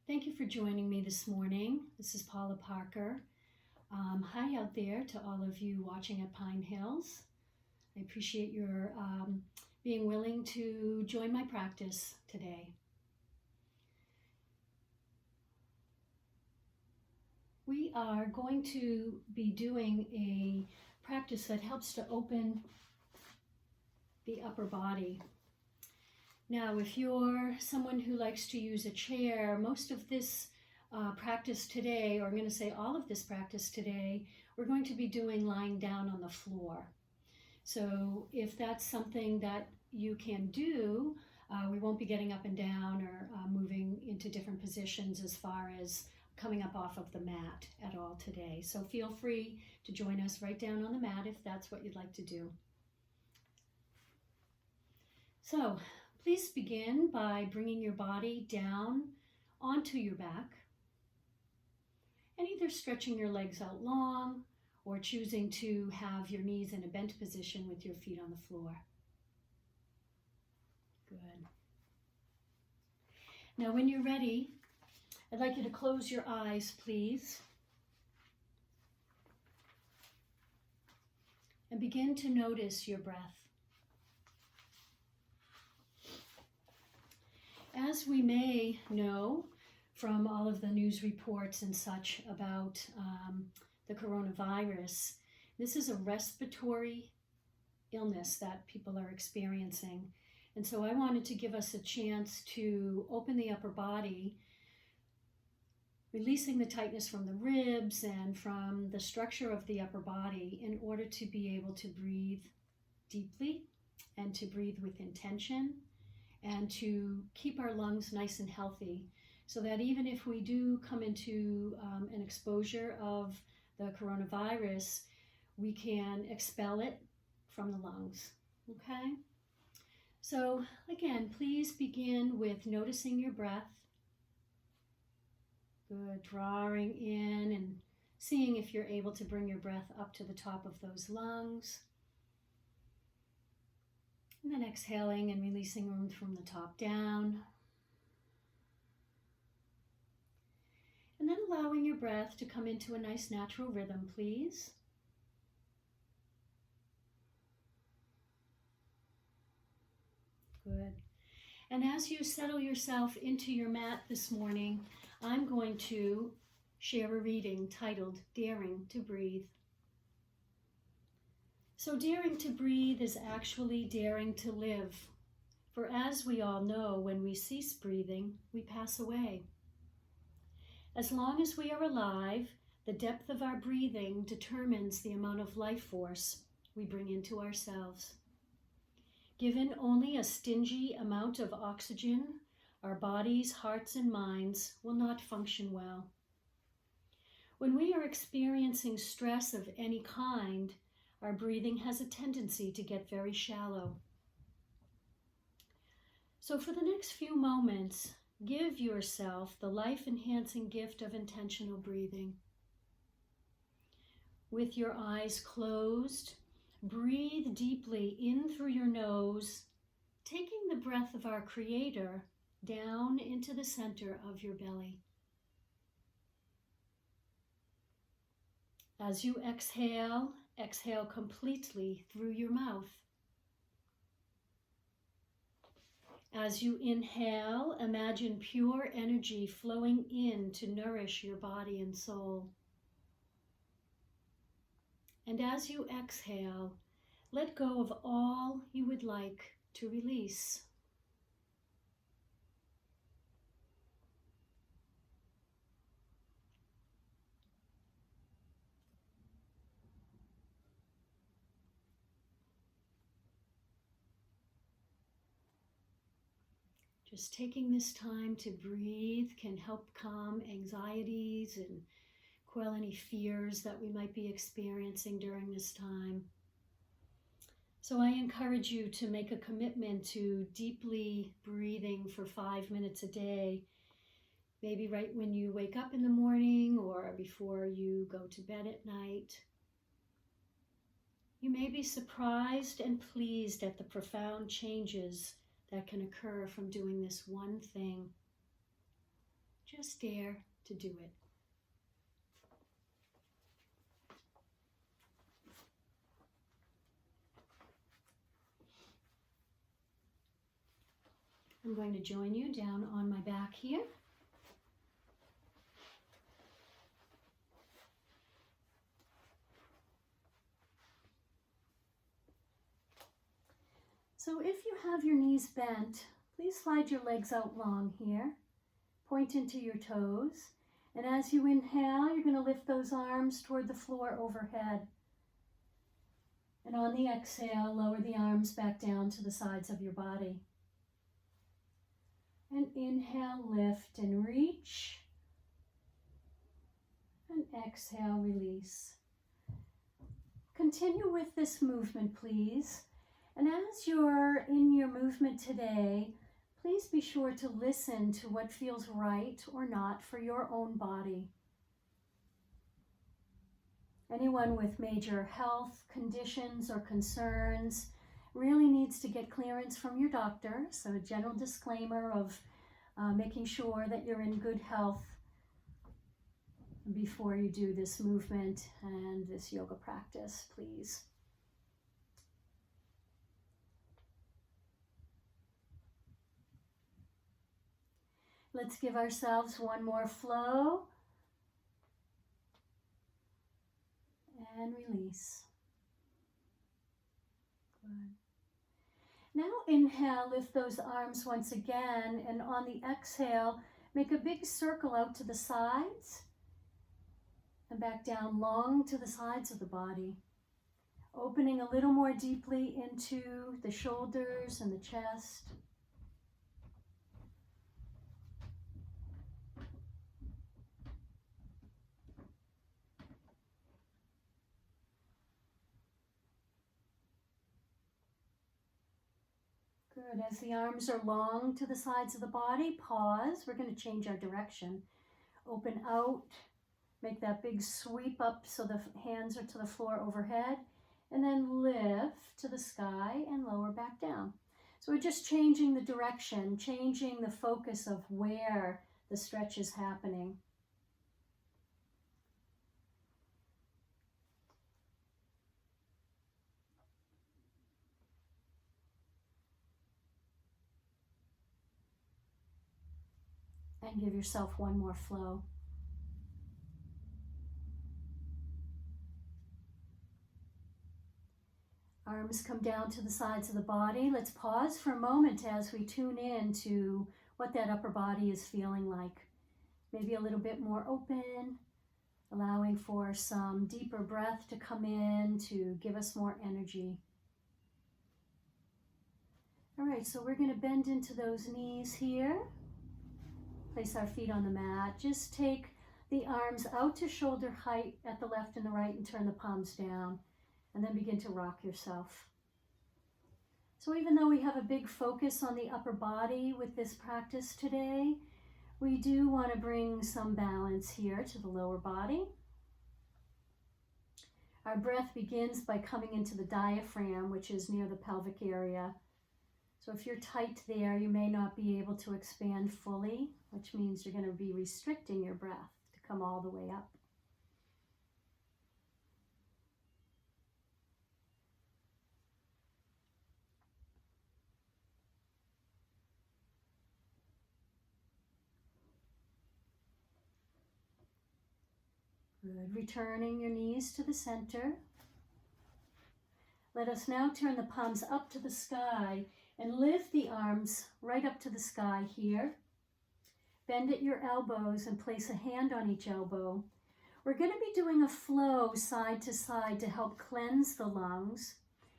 Thank you for joining me this morning. This is Paula Parker. Hi out there to all of you watching at Pine Hills. I appreciate your being willing to join my practice today. We are going to be doing a practice that helps to open the upper body. Now, if you're someone who likes to use a chair, most of this practice today, or I'm going to say all of this practice today, we're going to be doing lying down on the floor. So if that's something that you can do, we won't be getting up and down or moving into different positions as far as coming up off of the mat at all today. So feel free to join us right down on the mat if that's what you'd like to do. So please begin by bringing your body down onto your back and either stretching your legs out long or choosing to have your knees in a bent position with your feet on the floor. Good. Now when you're ready, I'd like you to close your eyes, please, and begin to notice your breath. As we may know from all of the news reports and such about the coronavirus, this is a respiratory illness that people are experiencing. And so I wanted to give us a chance to open the upper body, releasing the tightness from the ribs and from the structure of the upper body in order to be able to breathe deeply and to breathe with intention and to keep our lungs nice and healthy so that even if we do come into an exposure of the coronavirus, we can expel it from the lungs, okay? So again, please begin with noticing your breath. Good, drawing in and seeing if you're able to bring your breath up to the top of those lungs. And then exhaling and releasing them from the top down. And then allowing your breath to come into a nice natural rhythm, please. Good. And as you settle yourself into your mat this morning, I'm going to share a reading titled Daring to Breathe. So daring to breathe is actually daring to live. For as we all know, when we cease breathing, we pass away. As long as we are alive, the depth of our breathing determines the amount of life force we bring into ourselves. Given only a stingy amount of oxygen, our bodies, hearts, and minds will not function well. When we are experiencing stress of any kind, our breathing has a tendency to get very shallow. So for the next few moments, give yourself the life-enhancing gift of intentional breathing. With your eyes closed, breathe deeply in through your nose, taking the breath of our Creator down into the center of your belly. As you exhale, exhale completely through your mouth. As you inhale, imagine pure energy flowing in to nourish your body and soul. And as you exhale, let go of all you would like to release. Just taking this time to breathe can help calm anxieties and quell any fears that we might be experiencing during this time. So I encourage you to make a commitment to deeply breathing for 5 minutes a day, maybe right when you wake up in the morning or before you go to bed at night. You may be surprised and pleased at the profound changes that can occur from doing this one thing. Just dare to do it. I'm going to join you down on my back here. So if you have your knees bent, please slide your legs out long here. Point into your toes. And as you inhale, you're going to lift those arms toward the floor overhead. And on the exhale, lower the arms back down to the sides of your body. And inhale, lift and reach. And exhale, release. Continue with this movement, please. And as you're in your movement today, please be sure to listen to what feels right or not for your own body. Anyone with major health conditions or concerns really needs to get clearance from your doctor. So a general disclaimer of making sure that you're in good health before you do this movement and this yoga practice, please. Let's give ourselves one more flow. And release. Good. Now inhale, lift those arms once again, and on the exhale, make a big circle out to the sides and back down long to the sides of the body. Opening a little more deeply into the shoulders and the chest. Good. As the arms are long to the sides of the body, pause. We're going to change our direction. Open out. Make that big sweep up so the hands are to the floor overhead. And then lift to the sky and lower back down. So we're just changing the direction, changing the focus of where the stretch is happening. And give yourself one more flow. Arms come down to the sides of the body. Let's pause for a moment as we tune in to what that upper body is feeling like. Maybe a little bit more open, allowing for some deeper breath to come in to give us more energy. All right, so we're going to bend into those knees here. Place our feet on the mat. Just take the arms out to shoulder height at the left and the right and turn the palms down. And then begin to rock yourself. So even though we have a big focus on the upper body with this practice today, we do want to bring some balance here to the lower body. Our breath begins by coming into the diaphragm, which is near the pelvic area. So if you're tight there, you may not be able to expand fully, which means you're going to be restricting your breath to come all the way up. Good. Returning your knees to the center. Let us now turn the palms up to the sky and lift the arms right up to the sky here. Bend at your elbows and place a hand on each elbow. We're going to be doing a flow side to side to help cleanse the lungs.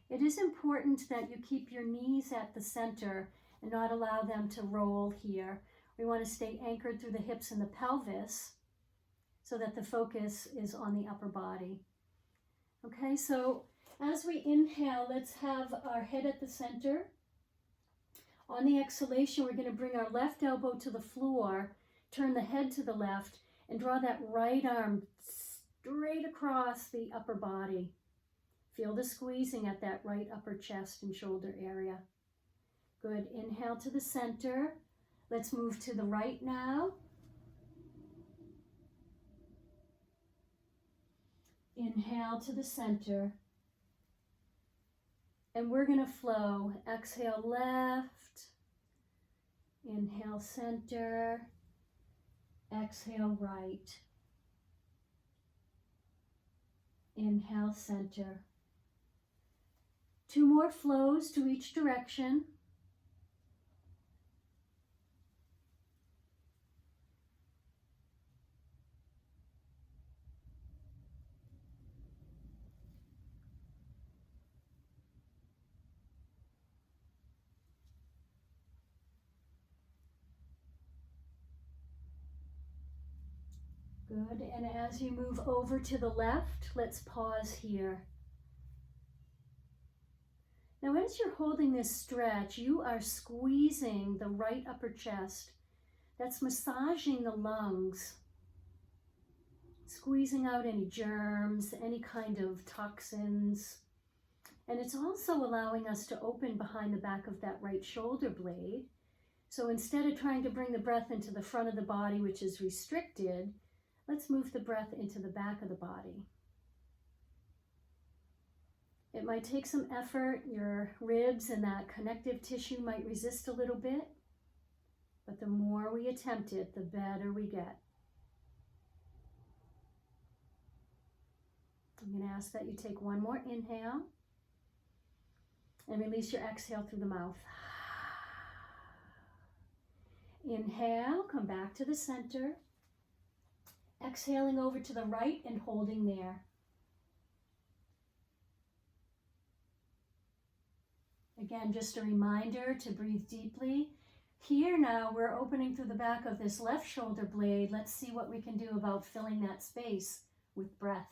It is important that you keep your knees at the center and not allow them to roll here. We want to stay anchored through the hips and the pelvis so that the focus is on the upper body. Okay, so as we inhale, let's have our head at the center. On the exhalation, we're going to bring our left elbow to the floor, turn the head to the left, and draw that right arm straight across the upper body. Feel the squeezing at that right upper chest and shoulder area. Good. Inhale to the center. Let's move to the right now. Inhale to the center. And we're going to flow. Exhale left. Inhale center. Exhale right. Inhale center. 2 more flows to each direction. Good, and as you move over to the left, let's pause here. Now as you're holding this stretch, you are squeezing the right upper chest. That's massaging the lungs, squeezing out any germs, any kind of toxins. And it's also allowing us to open behind the back of that right shoulder blade. So instead of trying to bring the breath into the front of the body, which is restricted, let's move the breath into the back of the body. It might take some effort. Your ribs and that connective tissue might resist a little bit, but the more we attempt it, the better we get. I'm going to ask that you take one more inhale and release your exhale through the mouth. Inhale, come back to the center. Exhaling over to the right and holding there. Again, just a reminder to breathe deeply. Here now, we're opening through the back of this left shoulder blade. Let's see what we can do about filling that space with breath.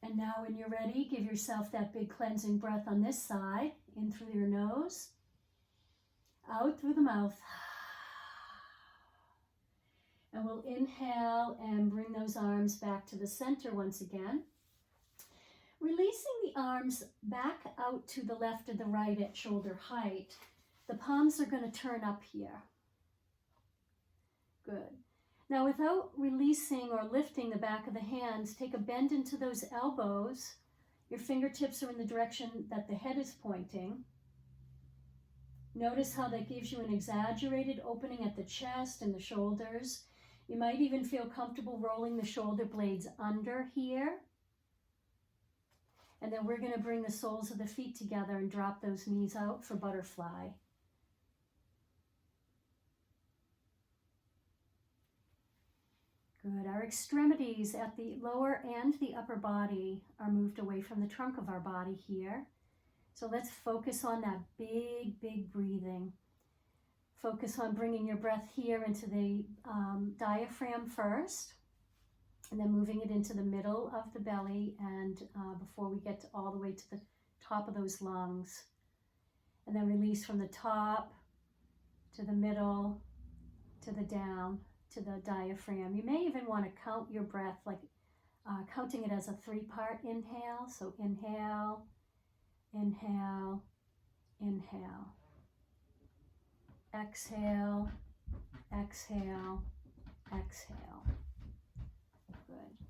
And now when you're ready, give yourself that big cleansing breath on this side, in through your nose, out through the mouth. And we'll inhale and bring those arms back to the center once again. Releasing the arms back out to the left and the right at shoulder height. The palms are going to turn up here. Good. Now, without releasing or lifting the back of the hands, take a bend into those elbows. Your fingertips are in the direction that the head is pointing. Notice how that gives you an exaggerated opening at the chest and the shoulders. You might even feel comfortable rolling the shoulder blades under here. And then we're going to bring the soles of the feet together and drop those knees out for butterfly. Good. Our extremities at the lower and the upper body are moved away from the trunk of our body here. So let's focus on that big, big breathing. Focus on bringing your breath here into the diaphragm first, and then moving it into the middle of the belly and before we get all the way to the top of those lungs. And then release from the top to the middle to the down to the diaphragm. You may even want to count your breath, like counting it as a 3-part inhale. So inhale, inhale, inhale. Exhale, exhale, exhale. Good.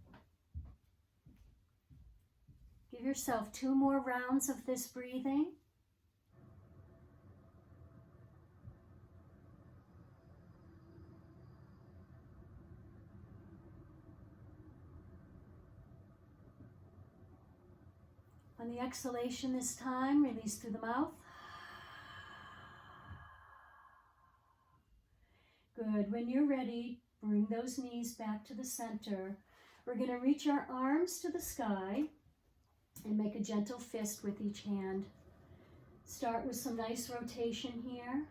Give yourself 2 more rounds of this breathing. On the exhalation this time, release through the mouth. Good. When you're ready, bring those knees back to the center. We're going to reach our arms to the sky and make a gentle fist with each hand. Start with some nice rotation here.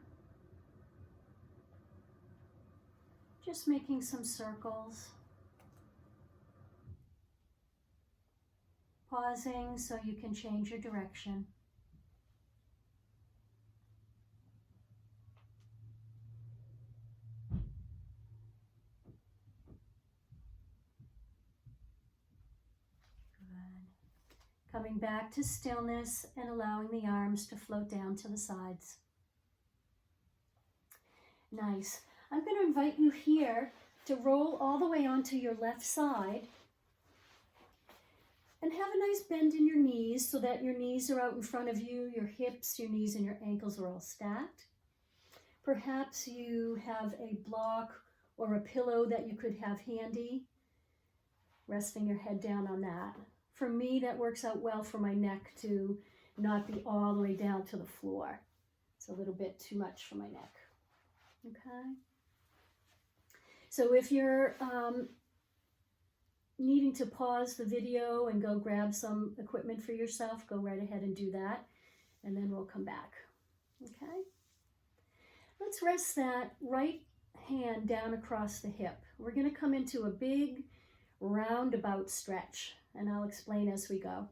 Just making some circles. Pausing so you can change your direction. coming back to stillness and allowing the arms to float down to the sides. Nice. I'm going to invite you here to roll all the way onto your left side and have a nice bend in your knees so that your knees are out in front of you, your hips, your knees, and your ankles are all stacked. Perhaps you have a block or a pillow that you could have handy, resting your head down on that. For me, that works out well for my neck to not be all the way down to the floor. It's a little bit too much for my neck. Okay? So if you're needing to pause the video and go grab some equipment for yourself, go right ahead and do that, and then we'll come back. Okay? Let's rest that right hand down across the hip. We're going to come into a big roundabout stretch, and I'll explain as we go.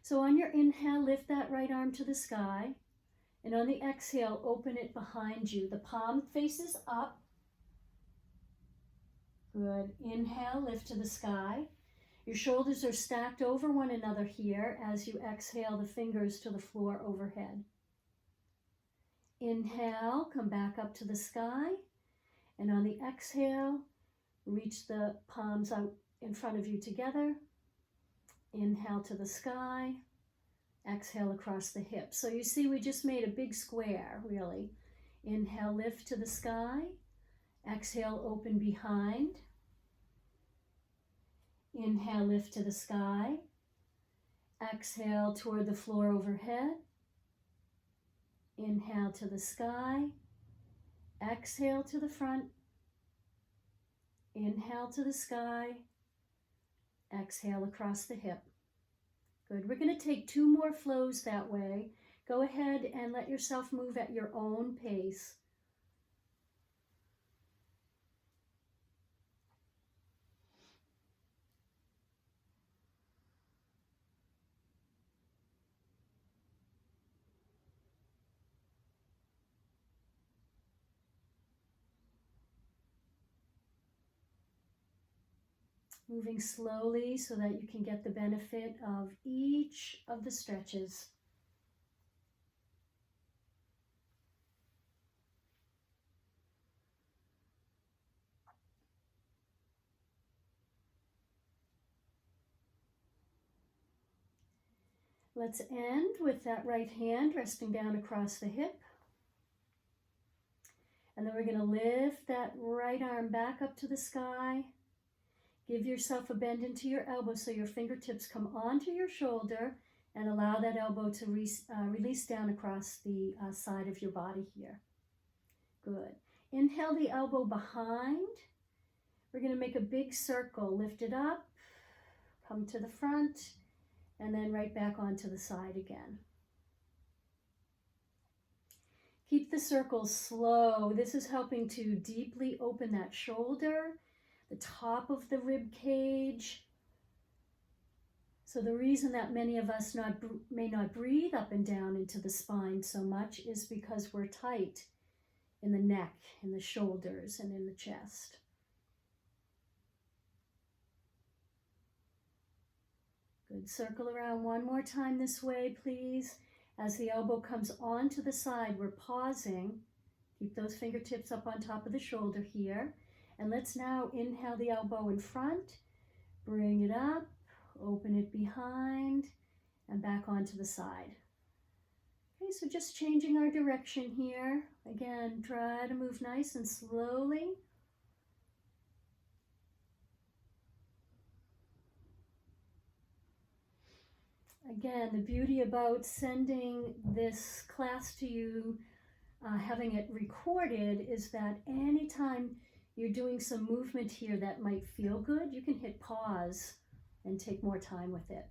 So on your inhale, lift that right arm to the sky, and on the exhale, open it behind you. The palm faces up. Good. Inhale, lift to the sky. Your shoulders are stacked over one another here as you exhale the fingers to the floor overhead. Inhale, come back up to the sky, and on the exhale, reach the palms out in front of you together. Inhale to the sky, exhale across the hips. So you see we just made a big square, really. Inhale, lift to the sky. Exhale, open behind. Inhale, lift to the sky. Exhale toward the floor overhead. Inhale to the sky. Exhale to the front. Inhale to the sky. Exhale across the hip. Good. We're going to take 2 more flows that way. Go ahead and let yourself move at your own pace. Moving slowly so that you can get the benefit of each of the stretches. Let's end with that right hand resting down across the hip. And then we're going to lift that right arm back up to the sky. Give yourself a bend into your elbow so your fingertips come onto your shoulder and allow that elbow to release down across the side of your body here. Good. Inhale the elbow behind. We're going to make a big circle. Lift it up, come to the front, and then right back onto the side again. Keep the circle slow. This is helping to deeply open that shoulder, the top of the rib cage. So the reason that many of us may not breathe up and down into the spine so much is because we're tight in the neck, in the shoulders, and in the chest. Good. Circle around one more time this way, please. As the elbow comes onto the side, we're pausing. Keep those fingertips up on top of the shoulder here. And let's now inhale the elbow in front, bring it up, open it behind, and back onto the side. Okay, so just changing our direction here. Again, try to move nice and slowly. Again, the beauty about sending this class to you, having it recorded, is that anytime you're doing some movement here that might feel good, you can hit pause and take more time with it.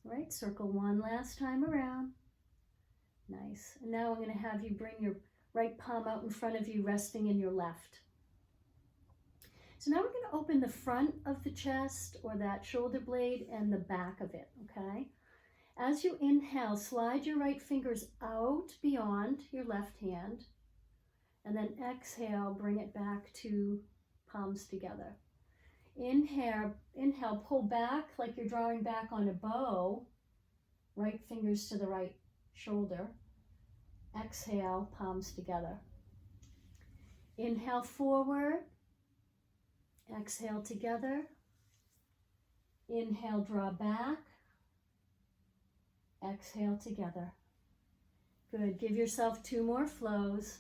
All right, circle one last time around. Nice. And now I'm going to have you bring your right palm out in front of you, resting in your left. So now we're going to open the front of the chest or that shoulder blade and the back of it, okay? As you inhale, slide your right fingers out beyond your left hand. And then exhale, bring it back to palms together. Inhale, pull back like you're drawing back on a bow. right fingers to the right shoulder. Exhale, palms together. Inhale forward. Exhale together. Inhale, draw back. Exhale together. Good. Give yourself 2 more flows.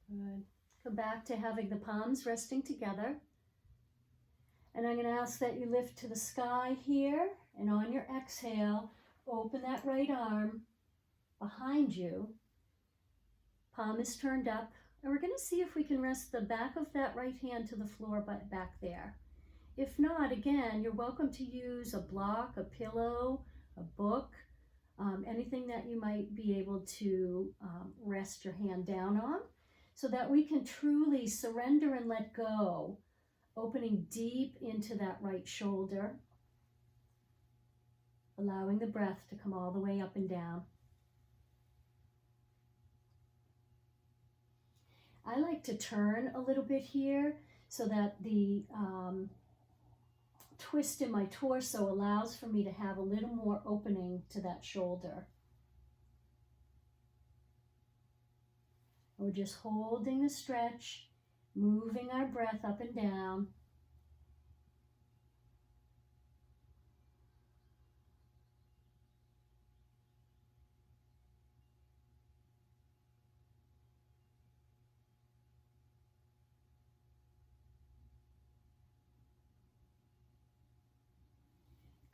Good. Come back to having the palms resting together. And I'm going to ask that you lift to the sky here, and on your exhale, open that right arm behind you. Palm is turned up, and we're going to see if we can rest the back of that right hand to the floor back there. If not, again, you're welcome to use a block, a pillow, a book, anything that you might be able to rest your hand down on, so that we can truly surrender and let go, opening deep into that right shoulder, allowing the breath to come all the way up and down. I like to turn a little bit here so that the twist in my torso allows for me to have a little more opening to that shoulder. We're just holding the stretch, moving our breath up and down.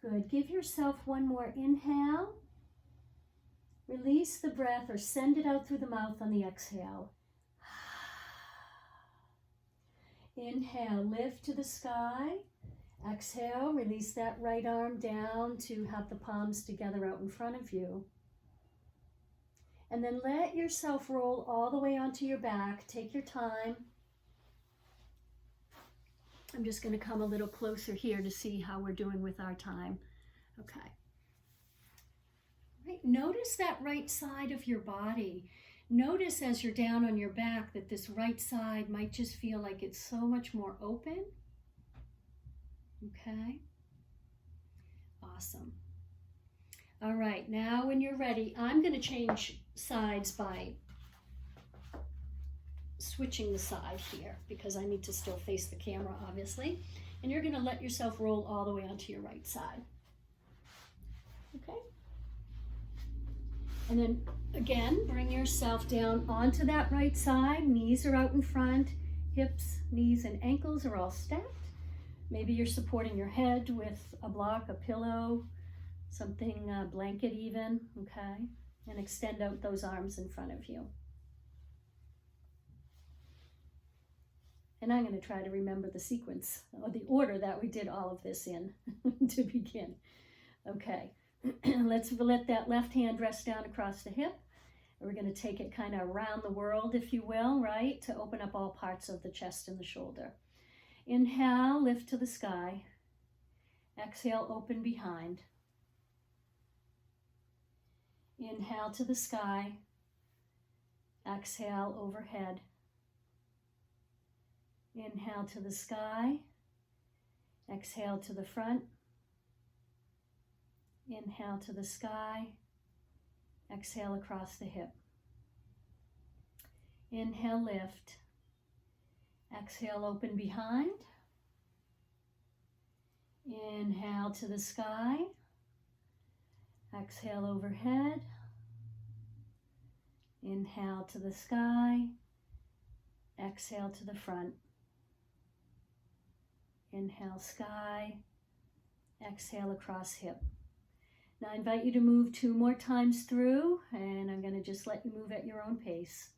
Good. Give yourself 1 more inhale. Release the breath or send it out through the mouth on the exhale. Inhale, lift to the sky. Exhale, release that right arm down to have the palms together out in front of you. And then let yourself roll all the way onto your back. Take your time. I'm just going to come a little closer here to see how we're doing with our time. Okay. Right. Notice that right side of your body. Notice as you're down on your back that this right side might just feel like it's so much more open. Okay. Awesome. All right. Now when you're ready, I'm going to change sides by switching the side here because I need to still face the camera, obviously. And you're going to let yourself roll all the way onto your right side. Okay. And then again, bring yourself down onto that right side. Knees are out in front. Hips, knees, and ankles are all stacked. Maybe you're supporting your head with a block, a pillow, something, a blanket even, okay? And extend out those arms in front of you. And I'm going to try to remember the sequence or the order that we did all of this in to begin. Okay. Let's let that left hand rest down across the hip. We're going to take it kind of around the world, if you will, right? To open up all parts of the chest and the shoulder. Inhale, lift to the sky. Exhale, open behind. Inhale to the sky. Exhale, overhead. Inhale to the sky. Exhale to the front. Inhale to the sky. Exhale across the hip. Inhale, lift. Exhale, open behind. Inhale to the sky. Exhale overhead. Inhale to the sky. Exhale to the front. Inhale, sky. Exhale across hip. Now I invite you to move 2 more times through, and I'm going to just let you move at your own pace.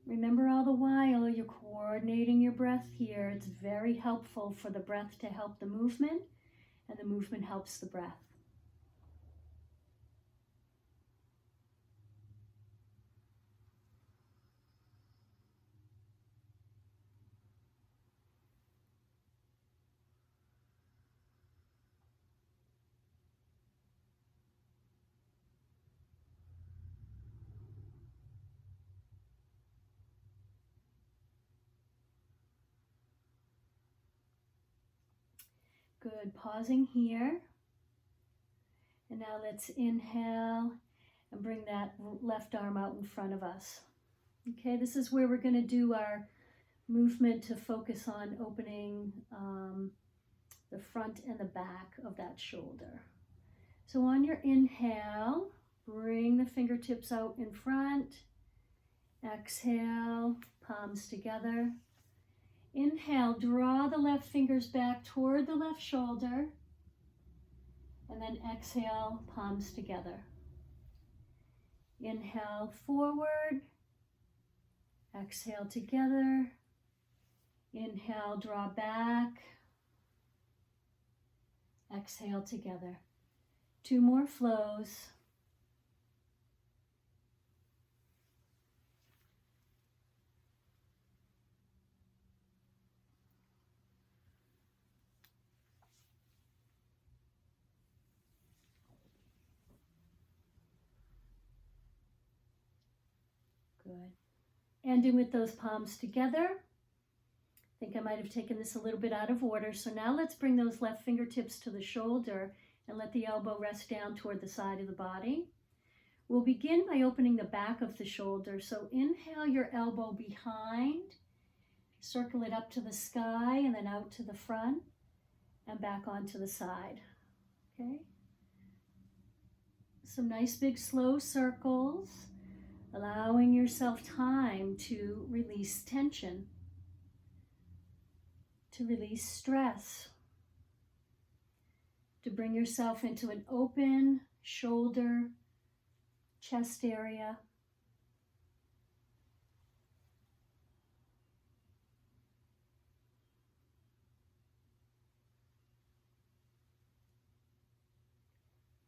Remember, all the while you're coordinating your breath here. It's very helpful for the breath to help the movement, and the movement helps the breath. Good. Pausing here. And now let's inhale and bring that left arm out in front of us. Okay, this is where we're going to do our movement to focus on opening the front and the back of that shoulder. So on your inhale, bring the fingertips out in front. Exhale, palms together. Inhale, draw the left fingers back toward the left shoulder. And then exhale, palms together. Inhale, forward. Exhale, together. Inhale, draw back. Exhale, together. 2 more flows. Good. Ending with those palms together. I think I might have taken this a little bit out of order. So now let's bring those left fingertips to the shoulder and let the elbow rest down toward the side of the body. We'll begin by opening the back of the shoulder. So inhale your elbow behind, circle it up to the sky and then out to the front and back onto the side. Okay? Some nice big slow circles, allowing yourself time to release tension, to release stress, to bring yourself into an open shoulder, chest area.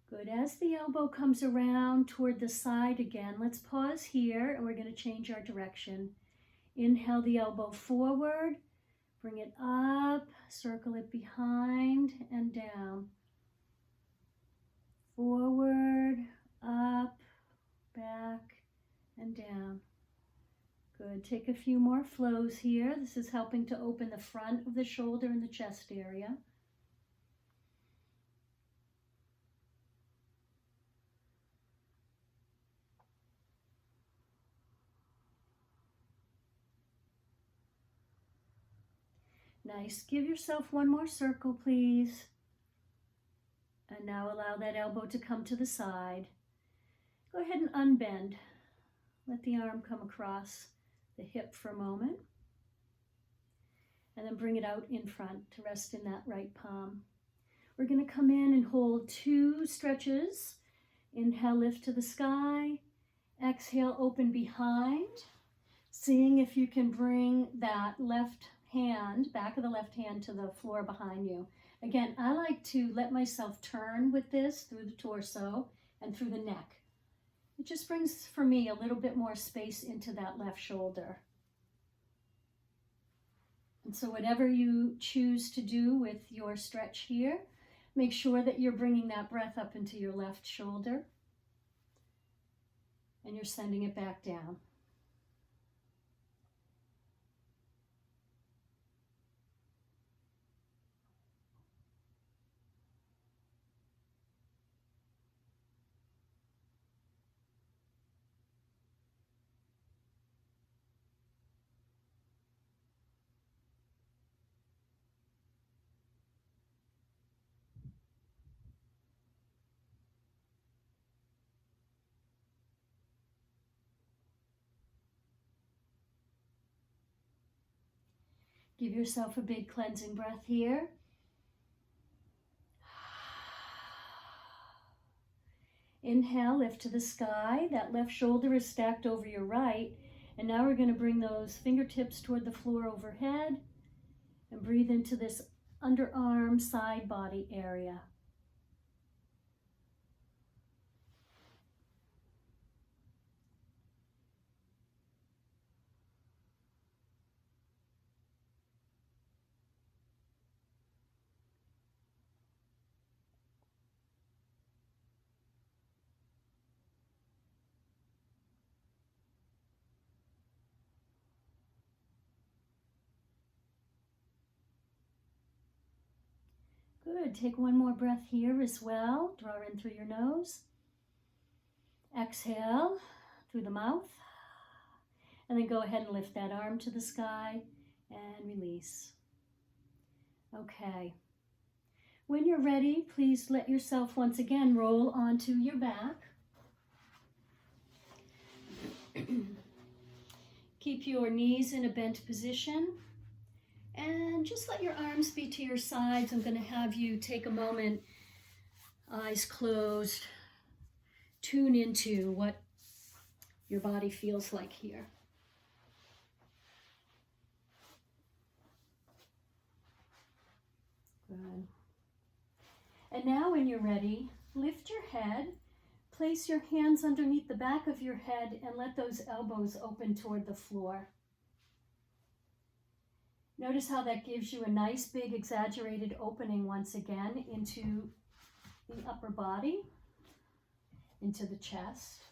Good. As the elbow comes around toward the side again, let's pause here and we're going to change our direction. Inhale the elbow forward. Bring it up, circle it behind and down. Forward, up, back, and down. Good. Take a few more flows here. This is helping to open the front of the shoulder and the chest area. Nice. Give yourself one more circle, please. And now allow that elbow to come to the side. Go ahead and unbend. Let the arm come across the hip for a moment. And then bring it out in front to rest in that right palm. We're going to come in and hold 2 stretches. Inhale, lift to the sky. Exhale, open behind. Seeing if you can bring that left hand, back of the left hand to the floor behind you. Again, I like to let myself turn with this through the torso and through the neck. It just brings, for me, a little bit more space into that left shoulder. And so whatever you choose to do with your stretch here, make sure that you're bringing that breath up into your left shoulder and you're sending it back down. Give yourself a big cleansing breath here. Inhale, lift to the sky. That left shoulder is stacked over your right. And now we're going to bring those fingertips toward the floor overhead and breathe into this underarm side body area. Good. Take one more breath here as well. Draw in through your nose. Exhale through the mouth. And then go ahead and lift that arm to the sky and release. Okay. When you're ready, please let yourself once again roll onto your back. Keep your knees in a bent position. And just let your arms be to your sides. I'm going to have you take a moment, eyes closed, tune into what your body feels like here. Good. And now when you're ready, lift your head, place your hands underneath the back of your head and let those elbows open toward the floor. Notice how that gives you a nice big exaggerated opening once again into the upper body, into the chest.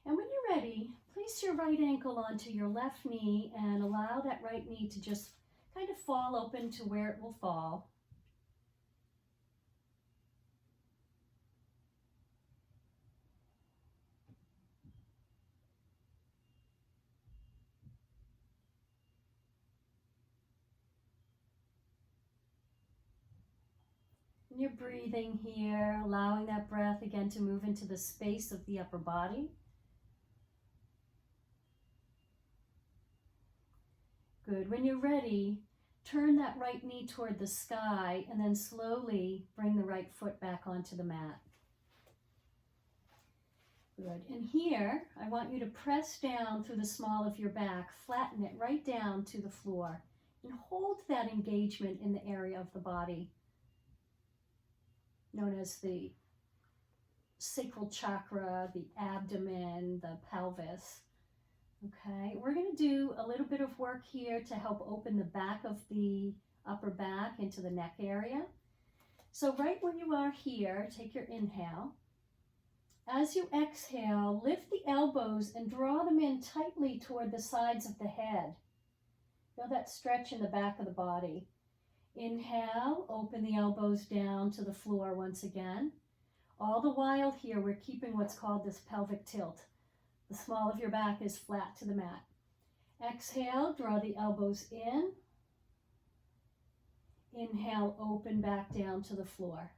And when you're ready, place your right ankle onto your left knee and allow that right knee to just kind of fall open to where it will fall. And you're breathing here, allowing that breath again to move into the space of the upper body. Good. When you're ready, turn that right knee toward the sky and then slowly bring the right foot back onto the mat. Good. And here, I want you to press down through the small of your back, flatten it right down to the floor, and hold that engagement in the area of the body known as the sacral chakra, the abdomen, the pelvis. Okay, we're going to do a little bit of work here to help open the back of the upper back into the neck area. So right where you are here, take your inhale. As you exhale, lift the elbows and draw them in tightly toward the sides of the head. Feel that stretch in the back of the body. Inhale, open the elbows down to the floor once again. All the while here, we're keeping what's called this pelvic tilt. The small of your back is flat to the mat. Exhale, draw the elbows in. Inhale, open back down to the floor.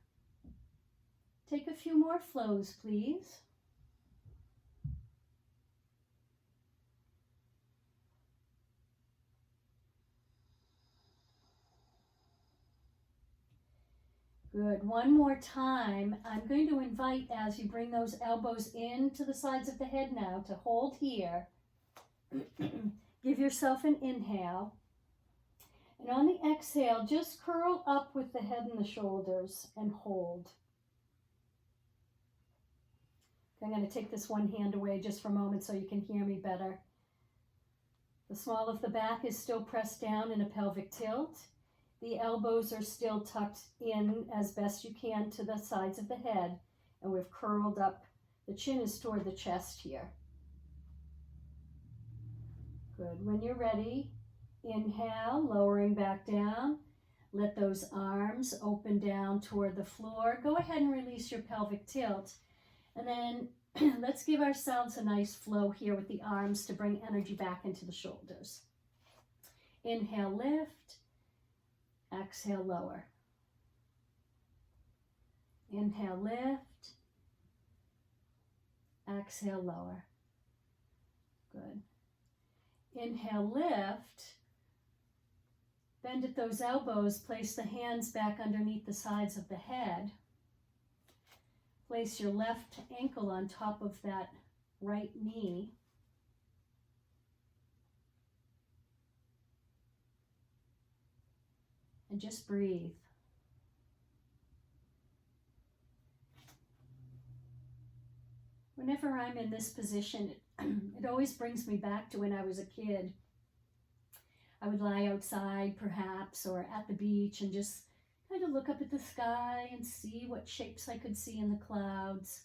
Take a few more flows, please. Good. One more time. I'm going to invite, as you bring those elbows into the sides of the head now, to hold here. Give yourself an inhale. And on the exhale, just curl up with the head and the shoulders and hold. Okay, I'm going to take this one hand away just for a moment so you can hear me better. The small of the back is still pressed down in a pelvic tilt. The elbows are still tucked in as best you can to the sides of the head, and we've curled up. The chin is toward the chest here. Good. When you're ready, inhale, lowering back down. Let those arms open down toward the floor. Go ahead and release your pelvic tilt. And then let's give ourselves a nice flow here with the arms to bring energy back into the shoulders. Inhale, lift. Exhale, lower. Inhale, lift. Exhale, lower. Good. Inhale, lift. Bend at those elbows. Place the hands back underneath the sides of the head. Place your left ankle on top of that right knee. And just breathe. Whenever I'm in this position, it always brings me back to when I was a kid. I would lie outside perhaps or at the beach and just kind of look up at the sky and see what shapes I could see in the clouds.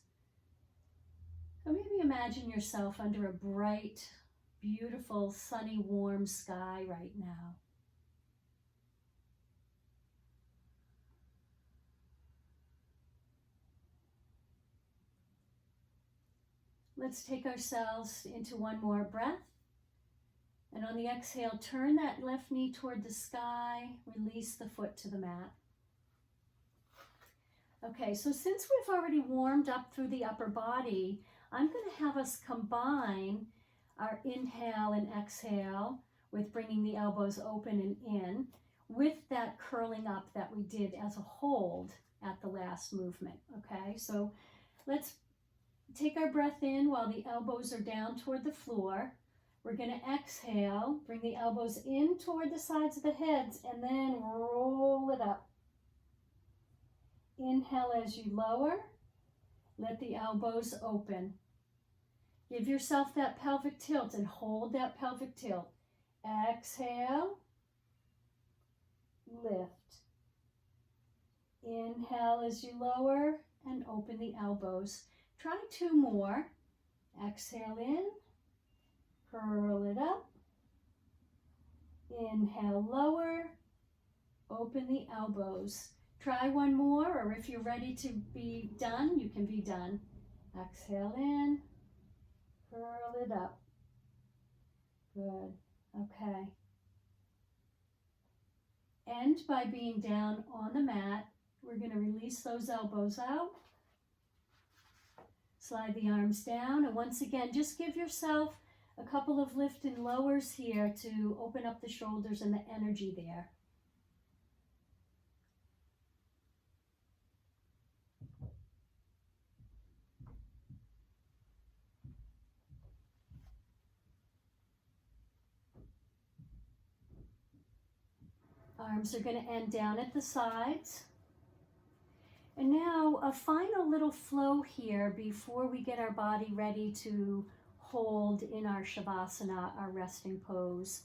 Or maybe imagine yourself under a bright, beautiful, sunny, warm sky right now. Let's take ourselves into one more breath. And on the exhale, turn that left knee toward the sky, release the foot to the mat. Okay, so since we've already warmed up through the upper body, I'm going to have us combine our inhale and exhale with bringing the elbows open and in with that curling up that we did as a hold at the last movement. Okay, so let's take our breath in while the elbows are down toward the floor. We're going to exhale, bring the elbows in toward the sides of the heads, and then roll it up. Inhale as you lower, let the elbows open. Give yourself that pelvic tilt and hold that pelvic tilt. Exhale, lift. Inhale as you lower and open the elbows. Try 2 more. Exhale in, curl it up. Inhale, lower, open the elbows. Try 1 more, or if you're ready to be done, you can be done. Exhale in, curl it up. Good. Okay. End by being down on the mat. We're going to release those elbows out. Slide the arms down. And once again, just give yourself a couple of lift and lowers here to open up the shoulders and the energy there. Arms are going to end down at the sides. And now a final little flow here before we get our body ready to hold in our Shavasana, our resting pose.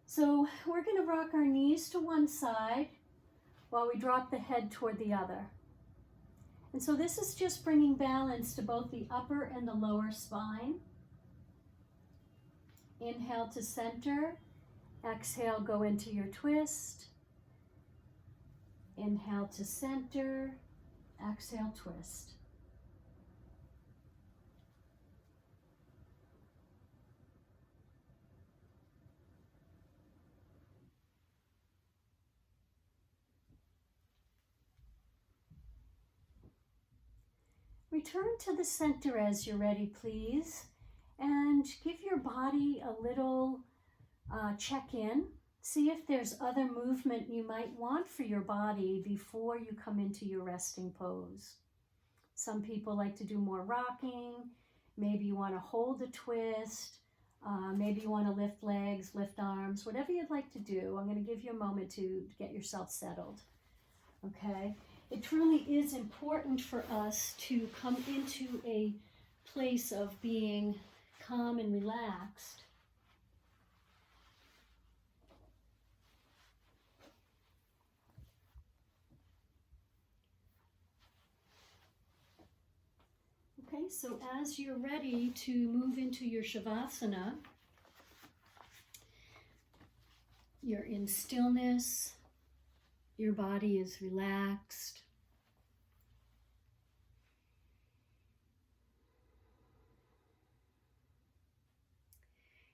So we're going to rock our knees to one side while we drop the head toward the other. And so this is just bringing balance to both the upper and the lower spine. Inhale to center. Exhale, go into your twist. Inhale to center. Exhale, twist. Return to the center as you're ready, please, and give your body a little check-in. See if there's other movement you might want for your body before you come into your resting pose. Some people like to do more rocking. Maybe you want to hold a twist. Maybe you want to lift legs, lift arms, whatever you'd like to do. I'm going to give you a moment to get yourself settled. Okay? It truly is important for us to come into a place of being calm and relaxed. Okay, so as you're ready to move into your Shavasana, you're in stillness, your body is relaxed.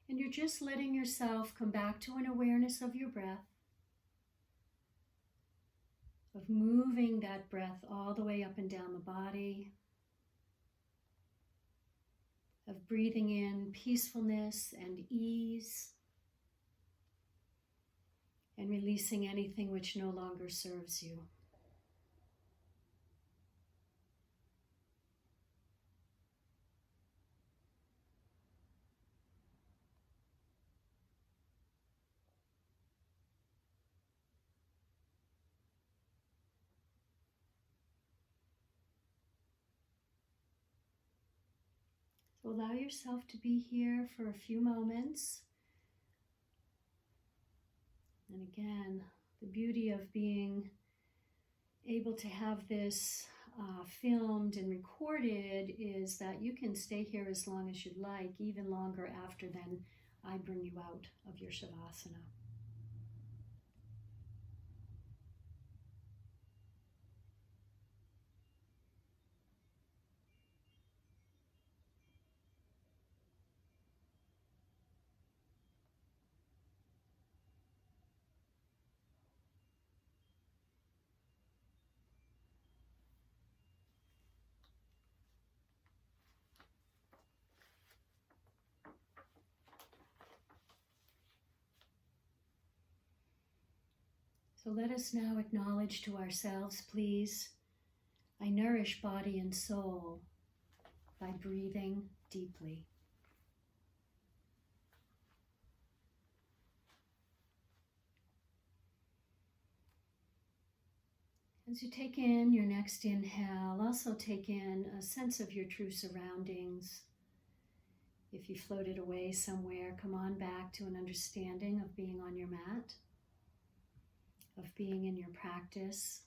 And you're just letting yourself come back to an awareness of your breath, of moving that breath all the way up and down the body, of breathing in peacefulness and ease, and releasing anything which no longer serves you. So allow yourself to be here for a few moments. And again, the beauty of being able to have this filmed and recorded is that you can stay here as long as you'd like, even longer after then I bring you out of your Shavasana. So let us now acknowledge to ourselves, please, I nourish body and soul by breathing deeply. As you take in your next inhale, also take in a sense of your true surroundings. If you floated away somewhere, come on back to an understanding of being on your mat, of being in your practice.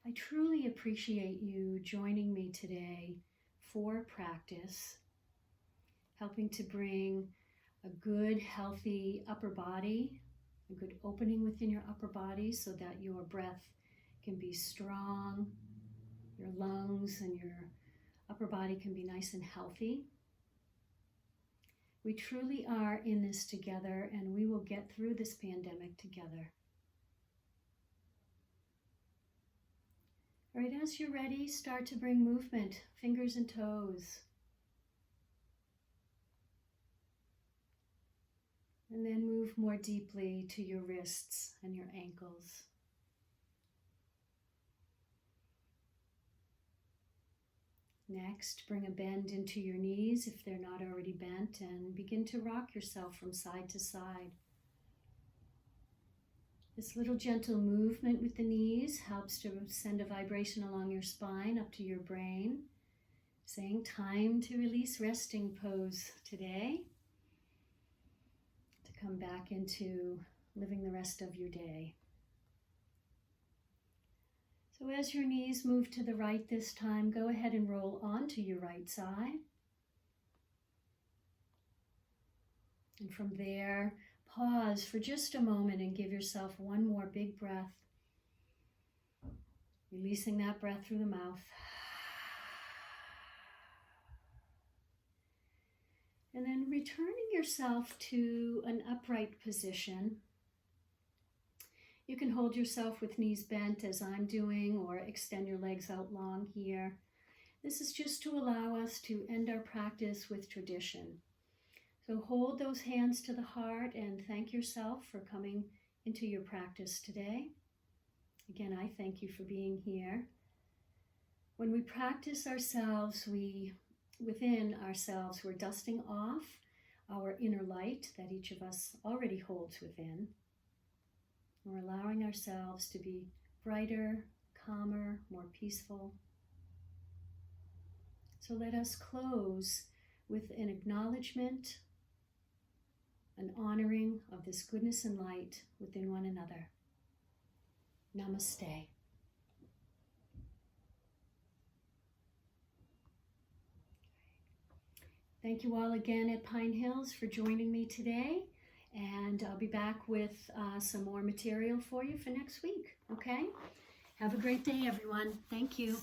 I truly appreciate you joining me today for practice, helping to bring a good, healthy upper body, a good opening within your upper body so that your breath can be strong, your lungs and your upper body can be nice and healthy. We truly are in this together, and we will get through this pandemic together. All right, as you're ready, start to bring movement, fingers and toes. And then move more deeply to your wrists and your ankles. Next, bring a bend into your knees if they're not already bent, and begin to rock yourself from side to side. This little gentle movement with the knees helps to send a vibration along your spine up to your brain, saying time to release resting pose today, to come back into living the rest of your day. So as your knees move to the right this time, go ahead and roll onto your right side. And from there, pause for just a moment and give yourself one more big breath, releasing that breath through the mouth. And then returning yourself to an upright position. You can hold yourself with knees bent as I'm doing, or extend your legs out long here. This is just to allow us to end our practice with tradition. So hold those hands to the heart and thank yourself for coming into your practice today. Again, I thank you for being here. When we practice ourselves, within ourselves, we're dusting off our inner light that each of us already holds within. We're allowing ourselves to be brighter, calmer, more peaceful. So let us close with an acknowledgement, an honoring of this goodness and light within one another. Namaste. Thank you all again at Pine Hills for joining me today. And I'll be back with some more material for you for next week, okay? Have a great day, everyone. Thank you.